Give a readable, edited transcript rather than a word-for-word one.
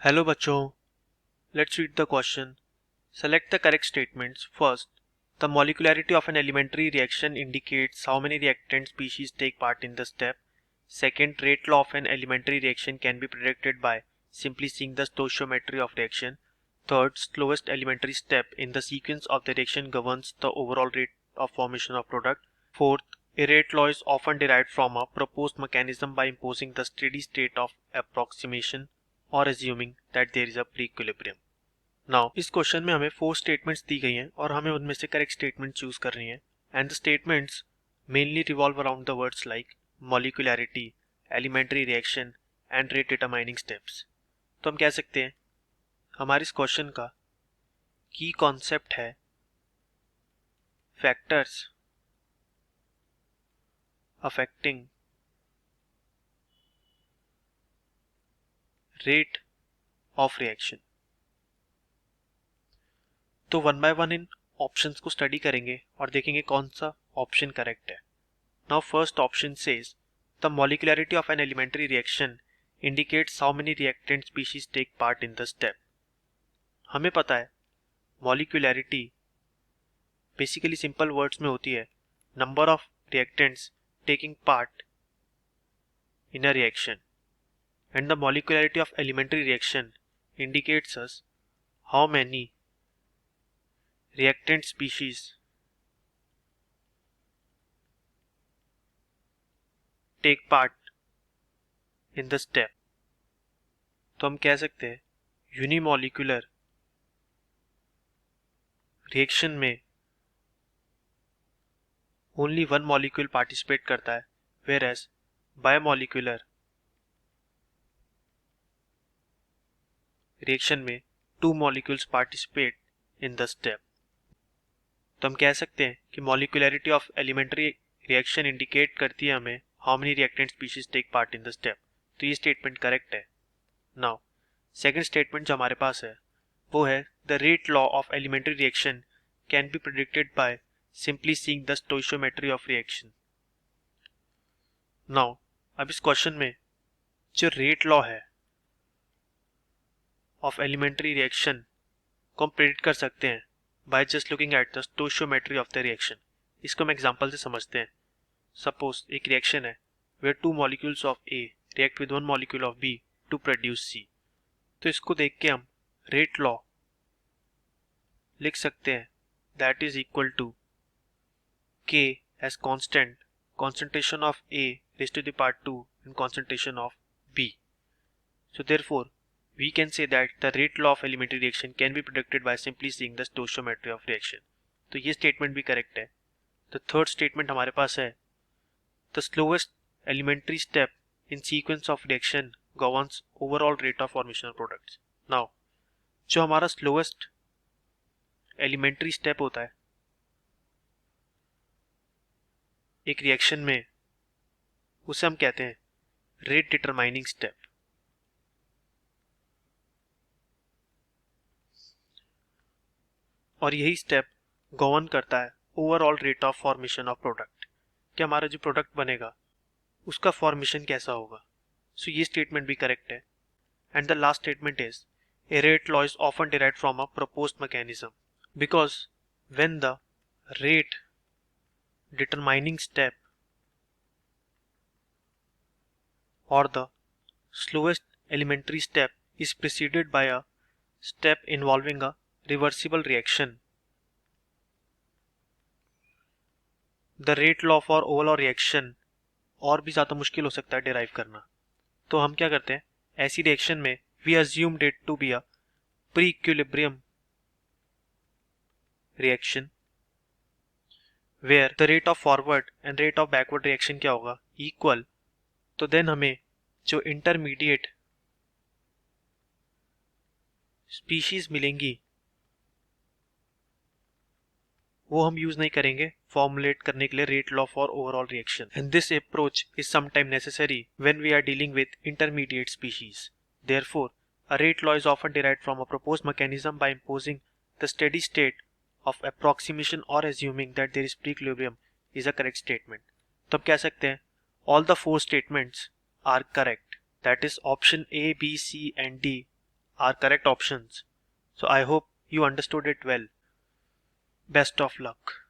Hello बच्चों, let's read the question. Select the correct statements. First, the molecularity of an elementary reaction indicates how many reactant species take part in the step. Second, rate law of an elementary reaction can be predicted by simply seeing the stoichiometry of reaction. Third, slowest elementary step in the sequence of the reaction governs the overall rate of formation of product. Fourth, a rate law is often derived from a proposed mechanism by imposing the steady state of approximation or assuming that there is a pre-equilibrium. Now इस question में हमें 4 statements दी गई हैं और हमें उनमें से correct statement choose करनी है. And the statements mainly revolve around the words like molecularity, elementary reaction and rate determining steps. तो हम कह सकते हैं हमारे इस क्वेश्चन का की कॉन्सेप्ट है factors affecting rate of reaction. तो वन बाय वन इन ऑप्शंस को स्टडी करेंगे और देखेंगे कौन सा ऑप्शन करेक्ट है. Now first option says the molecularity of an elementary reaction indicates how many reactant species take part in the step. हमें पता है मॉलिक्यूलैरिटी बेसिकली सिंपल वर्ड्स में होती है number of reactants taking part in a reaction, and the molecularity of elementary reaction indicates us how many reactant species take part in the step. तो हम कह सकते हैं यूनिमॉलिक्यूलर रिएक्शन में ओनली वन मॉलिक्यूल पार्टिसिपेट करता है, whereas bimolecular reaction में 2 molecules participate in the step. तो हम कह सकते हैं कि molecularity of elementary reaction indicate करती है हमें how many reactant species take part in the step. तो ये स्टेटमेंट करेक्ट है. नाउ सेकंड स्टेटमेंट जो हमारे पास है वो है the rate law of elementary reaction can be predicted bye simply seeing the stoichiometry of reaction. Now अब इस क्वेश्चन में जो रेट लॉ है ऑफ एलिमेंट्री रिएक्शन को हम प्रेडिक्ट कर सकते हैं by just looking at the stoichiometry of the reaction. इसको हम एग्जांपल से समझते हैं. सपोज एक रिएक्शन है where 2 molecules of A react with 1 molecule of B to produce C. तो इसको देख के हम रेट लॉ लिख सकते हैं that is equal to K as constant concentration of A raised to the power 2 and concentration of B. So therefore we can say that the rate law of elementary reaction can be predicted by simply seeing the stoichiometry of reaction. तो ये statement भी correct है. तो third statement हमारे पास है the slowest elementary step in sequence of reaction governs overall rate of formation of products. Now जो हमारा स्लोएस्ट एलिमेंट्री स्टेप होता है एक रिएक्शन में उसे हम कहते हैं रेट डिटरमाइनिंग स्टेप. और यही स्टेप गवर्न करता है overall rate of formation of product कि हमारा जो प्रोडक्ट बनेगा उसका फॉर्मेशन कैसा होगा. सो ये स्टेटमेंट भी करेक्ट है. And the last statement is a rate law is often derived from a proposed mechanism because when the rate determining step or the slowest elementary step is preceded by a step involving a reversible reaction. The rate law for overall reaction और भी ज़्यादा मुश्किल हो सकता है derive करना. तो हम क्या करते हैं ऐसी रिएक्शन में we assumed it to be a pre-equilibrium reaction where the rate of forward and rate of backward reaction क्या होगा equal. तो देन हमें जो इंटरमीडिएट स्पीशीज मिलेंगी वो हम यूज नहीं करेंगे फॉर्मुलेट करने के लिए rate law for overall reaction. And this approach is sometime necessary when we are dealing with intermediate species. Therefore a rate law is often derived from a proposed mechanism by imposing the steady state of approximation और assuming that there is pre equilibrium is a correct statement. तो हम कह सकते हैं all the 4 statements are correct. That is option A, B, C and D are correct options. So I hope you understood it well. Best of luck.